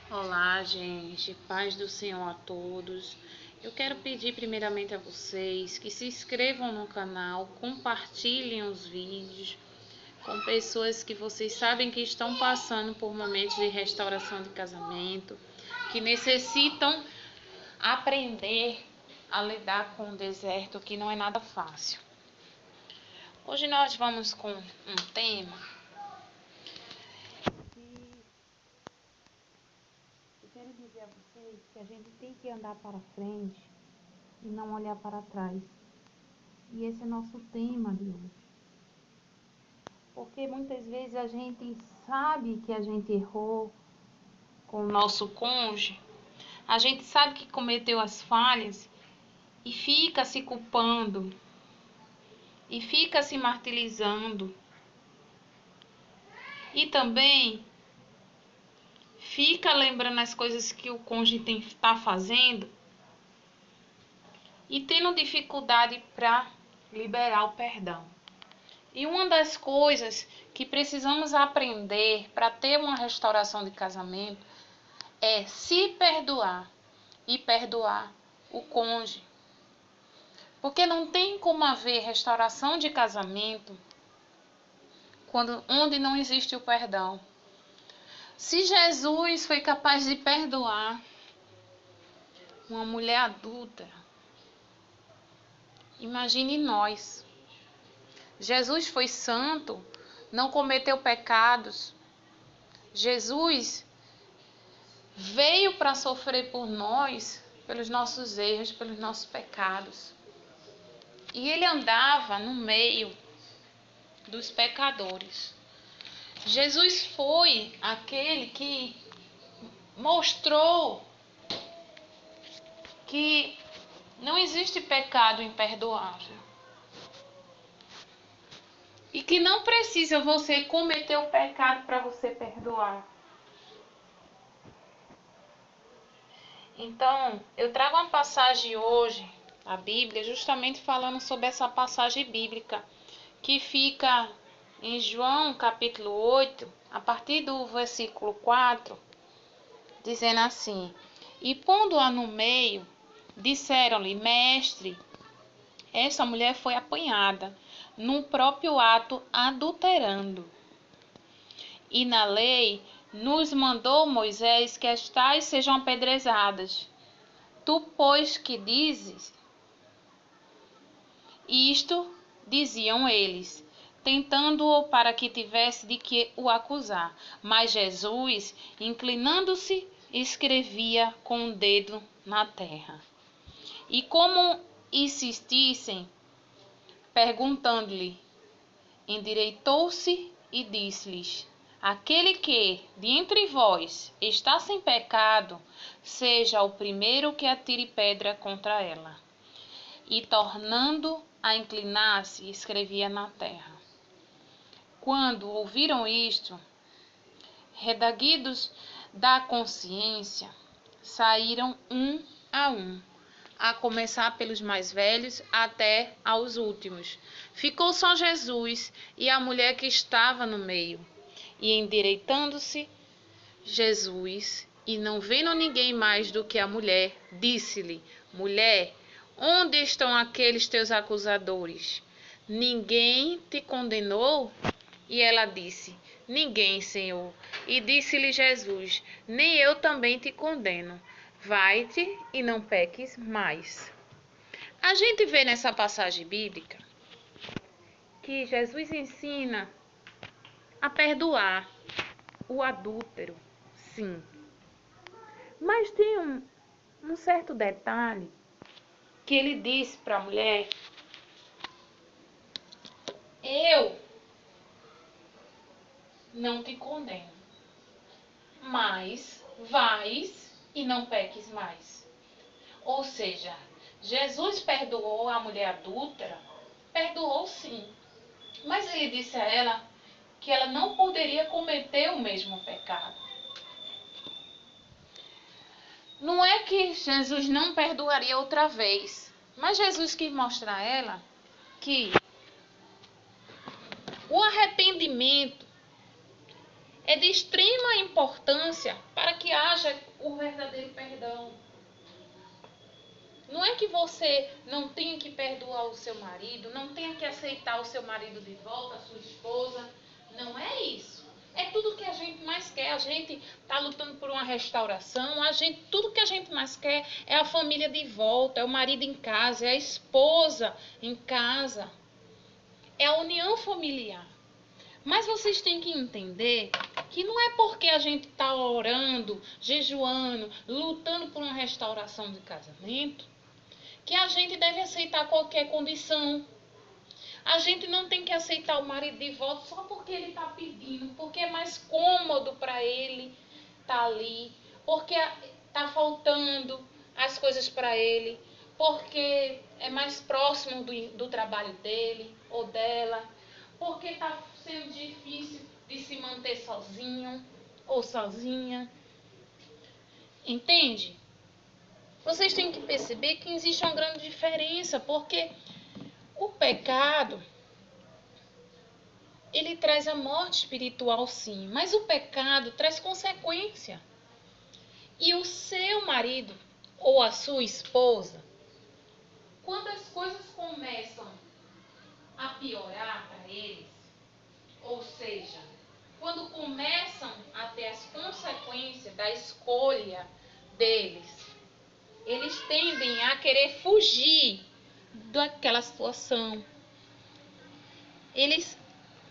Olá, gente, paz do Senhor a todos. Eu quero pedir primeiramente a vocês que se inscrevam no canal, compartilhem os vídeos com pessoas que vocês sabem que estão passando por momentos de restauração de casamento, que necessitam aprender a lidar com o deserto, que não é nada fácil. Hoje nós vamos com um tema eu quero dizer a vocês que a gente tem que andar para frente e não olhar para trás. E esse é nosso tema de hoje. Porque muitas vezes a gente sabe que a gente errou com o nosso cônjuge, a gente sabe que cometeu as falhas e fica se culpando, e fica se martirizando. E também fica lembrando as coisas que o cônjuge está fazendo e tendo dificuldade para liberar o perdão. E uma das coisas que precisamos aprender para ter uma restauração de casamento é se perdoar e perdoar o cônjuge. Porque não tem como haver restauração de casamento onde não existe o perdão. Se Jesus foi capaz de perdoar uma mulher adulta, imagine nós. Jesus foi santo, não cometeu pecados. Jesus veio para sofrer por nós, pelos nossos erros, pelos nossos pecados. E ele andava no meio dos pecadores. Jesus foi aquele que mostrou que não existe pecado imperdoável. E que não precisa você cometer o pecado para você perdoar. Então, eu trago uma passagem hoje, a Bíblia, justamente falando sobre essa passagem bíblica, que fica em João capítulo 8, a partir do versículo 4, dizendo assim: E pondo-a no meio, disseram-lhe: Mestre, essa mulher foi apanhada no próprio ato adulterando. E na lei nos mandou Moisés que as tais sejam apedrejadas. Tu, pois, que dizes? Isto diziam eles, tentando-o para que tivesse de que o acusar. Mas Jesus, inclinando-se, escrevia com o dedo na terra. E como insistissem, perguntando-lhe, endireitou-se e disse-lhes: Aquele que, de entre vós, está sem pecado, seja o primeiro que atire pedra contra ela. E, tornando a inclinar-se, escrevia na terra. Quando ouviram isto, redarguidos da consciência, saíram um, a começar pelos mais velhos até aos últimos. Ficou só Jesus e a mulher que estava no meio. E endireitando-se, Jesus, e não vendo ninguém mais do que a mulher, disse-lhe: Mulher, onde estão aqueles teus acusadores? Ninguém te condenou? E ela disse: Ninguém, Senhor. E disse-lhe Jesus: Nem eu também te condeno. Vai-te e não peques mais. A gente vê nessa passagem bíblica que Jesus ensina a perdoar o adúltero, sim. Mas tem um certo detalhe que ele disse para a mulher: Eu não te condeno, mas vais e não peques mais. Ou seja, Jesus perdoou a mulher adúltera, perdoou sim, mas ele disse a ela que ela não poderia cometer o mesmo pecado. Não é que Jesus não perdoaria outra vez, mas Jesus quis mostrar a ela que o arrependimento É de extrema importância para que haja o verdadeiro perdão. Não é que você não tenha que perdoar o seu marido, não tenha que aceitar o seu marido de volta, a sua esposa. Não é isso. É tudo que a gente mais quer. A gente está lutando por uma restauração. Tudo que a gente mais quer é a família de volta, é o marido em casa, é a esposa em casa. É a união familiar. Mas vocês têm que entender que não é porque a gente está orando, jejuando, lutando por uma restauração de casamento, que a gente deve aceitar qualquer condição. A gente não tem que aceitar o marido de volta só porque ele está pedindo, porque é mais cômodo para ele estar ali, porque está faltando as coisas para ele, porque é mais próximo do trabalho dele ou dela, porque está sendo difícil de se manter sozinho ou sozinha. Entende? Vocês têm que perceber que existe uma grande diferença, porque o pecado, ele traz a morte espiritual, sim, mas o pecado traz consequência. E o seu marido ou a sua esposa, quando as coisas começam a piorar para eles, ou seja, quando começam a ter as consequências da escolha deles, eles tendem a querer fugir daquela situação. Eles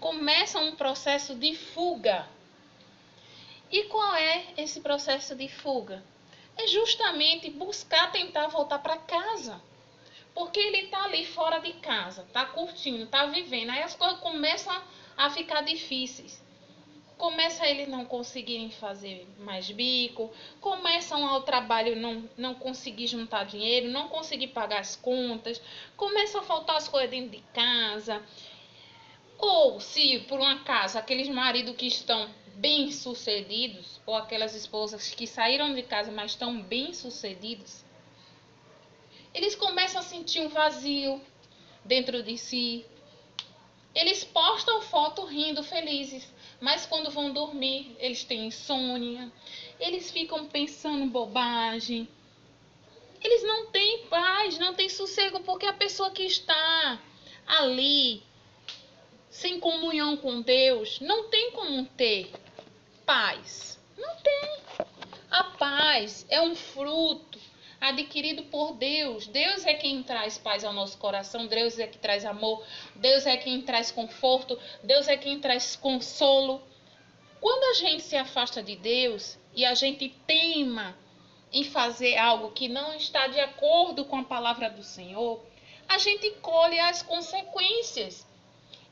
começam um processo de fuga. E qual é esse processo de fuga? É justamente buscar tentar voltar para casa. Porque ele está ali fora de casa, está curtindo, está vivendo. Aí as coisas começam a ficar difíceis. Começa ele não conseguirem fazer mais bico, começam ao trabalho não conseguir juntar dinheiro, não conseguir pagar as contas, começa a faltar as coisas dentro de casa. Ou se por um acaso aqueles maridos que estão bem sucedidos, ou aquelas esposas que saíram de casa mas estão bem sucedidos, eles começam a sentir um vazio dentro de si. Eles postam foto rindo, felizes, mas quando vão dormir, eles têm insônia, eles ficam pensando bobagem, eles não têm paz, não têm sossego, porque a pessoa que está ali, sem comunhão com Deus, não tem como ter paz. Não tem. A paz é um fruto adquirido por Deus. Deus é quem traz paz ao nosso coração, Deus é que traz amor, Deus é quem traz conforto, Deus é quem traz consolo. Quando a gente se afasta de Deus e a gente teima em fazer algo que não está de acordo com a palavra do Senhor, a gente colhe as consequências.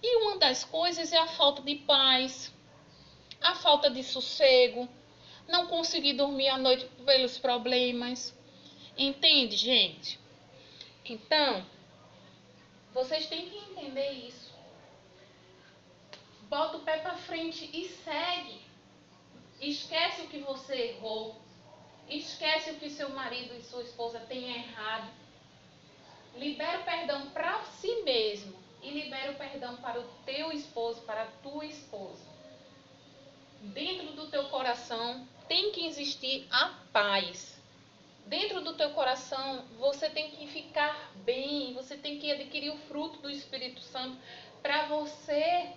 E uma das coisas é a falta de paz, a falta de sossego, não conseguir dormir à noite pelos problemas. Entende, gente? Então, vocês têm que entender isso. Bota o pé para frente e segue. Esquece o que você errou. Esquece o que seu marido e sua esposa têm errado. Libera o perdão para si mesmo e libera o perdão para o teu esposo, para a tua esposa. Dentro do teu coração tem que existir a paz. Dentro do teu coração você tem que ficar bem, você tem que adquirir o fruto do Espírito Santo para você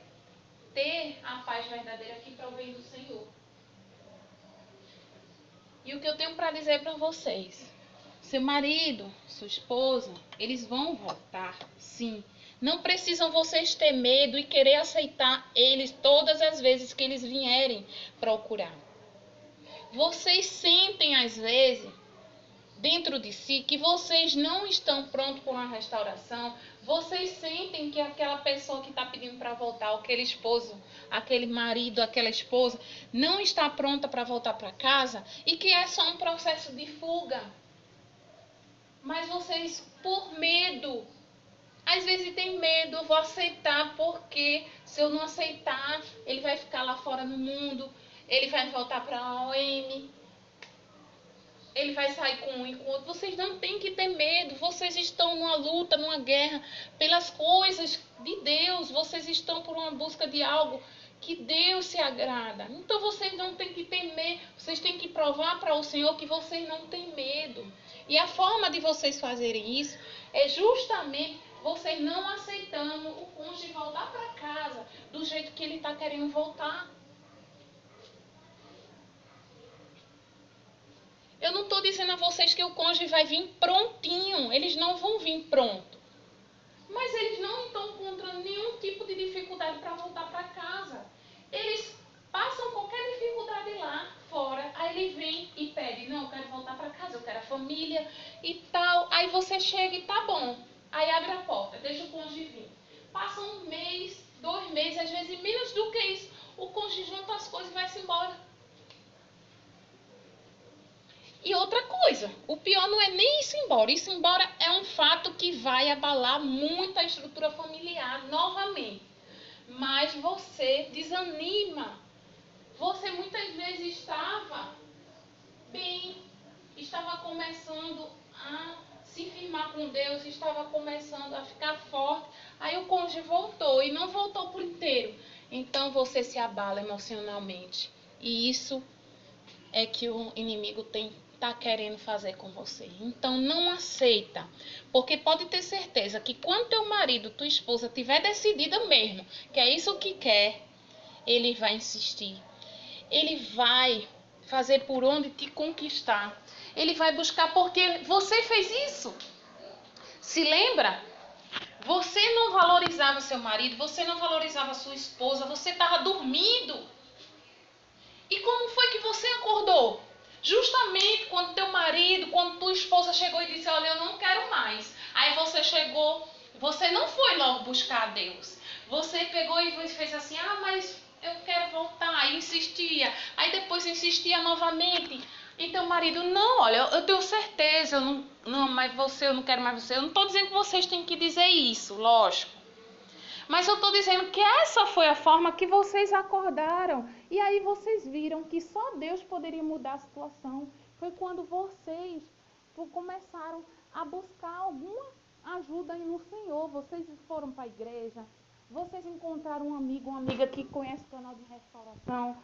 ter a paz verdadeira que provém do Senhor. E o que eu tenho para dizer para vocês, seu marido, sua esposa, eles vão voltar, sim. Não precisam vocês ter medo e querer aceitar eles todas as vezes que eles vierem procurar. Vocês sentem às vezes dentro de si que vocês não estão prontos para uma restauração. Vocês sentem que aquela pessoa que está pedindo para voltar, aquele esposo, aquele marido, aquela esposa, não está pronta para voltar para casa e que é só um processo de fuga. Mas vocês, por medo, às vezes tem medo, eu vou aceitar, porque se eu não aceitar, ele vai ficar lá fora no mundo, ele vai voltar para a OM, ele vai sair com um e com outro. Vocês não têm que ter medo, vocês estão numa luta, numa guerra pelas coisas de Deus, vocês estão por uma busca de algo que Deus se agrada. Então vocês não têm que temer, vocês têm que provar para o Senhor que vocês não têm medo. E a forma de vocês fazerem isso é justamente vocês não aceitando o cônjuge voltar para casa do jeito que ele está querendo voltar. Eu não estou dizendo a vocês que o cônjuge vai vir prontinho, eles não vão vir pronto. Mas eles não estão encontrando nenhum tipo de dificuldade para voltar para casa. Eles passam qualquer dificuldade lá fora, aí ele vem e pede, não, eu quero voltar para casa, eu quero a família e tal. Aí você chega e tá bom. Aí abre a porta, deixa o cônjuge vir. Passa um mês, 2 meses, às vezes menos do que isso. O cônjuge junta as coisas e vai-se embora. E outra coisa, o pior não é nem isso embora. Isso embora é um fato que vai abalar muito a estrutura familiar novamente. Mas você desanima. Você muitas vezes estava bem, estava começando a se firmar com Deus, estava começando a ficar forte. Aí o cônjuge voltou e não voltou por inteiro. Então você se abala emocionalmente. E isso é que o inimigo está querendo fazer com você. Então não aceita, porque pode ter certeza que quando teu marido, tua esposa tiver decidida mesmo, que é isso que quer, ele vai insistir. Ele vai fazer por onde te conquistar. Ele vai buscar porque você fez isso. Se lembra? Você não valorizava seu marido, você não valorizava sua esposa, você estava dormindo. E como foi que você acordou? Justamente quando teu marido, quando tua esposa chegou e disse, olha, eu não quero mais. Aí você chegou, você não foi logo buscar a Deus. Você pegou e fez assim, mas eu quero voltar. Aí insistia, aí depois insistia novamente. E teu marido, não, olha, eu tenho certeza, não, mas eu não quero mais você. Eu não estou dizendo que vocês têm que dizer isso, lógico. Mas eu estou dizendo que essa foi a forma que vocês acordaram. E aí vocês viram que só Deus poderia mudar a situação. Foi quando vocês começaram a buscar alguma ajuda no Senhor. Vocês foram para a igreja. Vocês encontraram um amigo, uma amiga que conhece o canal de restauração.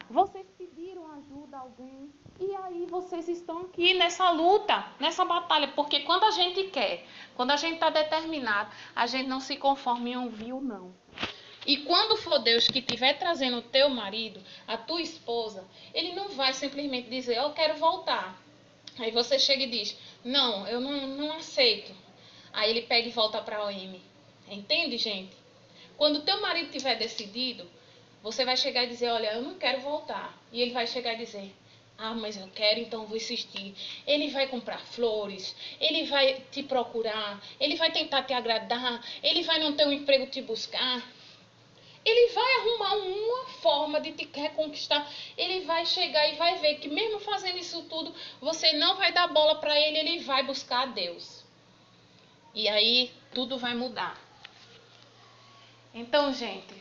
Vocês pediram ajuda a alguém. E aí vocês estão aqui nessa luta, nessa batalha. Porque quando a gente quer, quando a gente está determinado, a gente não se conforma em ouvir o não. E quando for Deus que estiver trazendo o teu marido, a tua esposa, ele não vai simplesmente dizer, eu quero voltar. Aí você chega e diz, não, eu não aceito. Aí ele pega e volta para a OM. Entende, gente? Quando o teu marido tiver decidido, você vai chegar e dizer, olha, eu não quero voltar. E ele vai chegar e dizer, mas eu quero, então vou insistir. Ele vai comprar flores, ele vai te procurar, ele vai tentar te agradar, ele vai não ter um emprego te buscar. Ele vai arrumar uma forma de te reconquistar. Ele vai chegar e vai ver que mesmo fazendo isso tudo, você não vai dar bola para ele, ele vai buscar a Deus. E aí tudo vai mudar. Então, gente,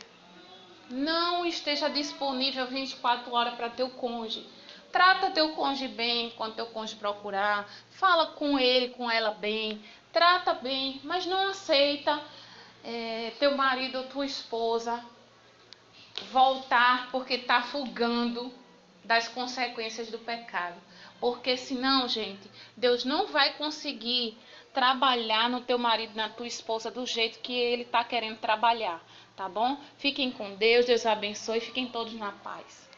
não esteja disponível 24 horas para teu cônjuge. Trata teu cônjuge bem quando teu cônjuge procurar. Fala com ele, com ela bem. Trata bem, mas não aceita teu marido ou tua esposa voltar porque está fugando das consequências do pecado. Porque senão, gente, Deus não vai conseguir trabalhar no teu marido, na tua esposa, do jeito que ele está querendo trabalhar, tá bom? Fiquem com Deus, Deus abençoe, fiquem todos na paz.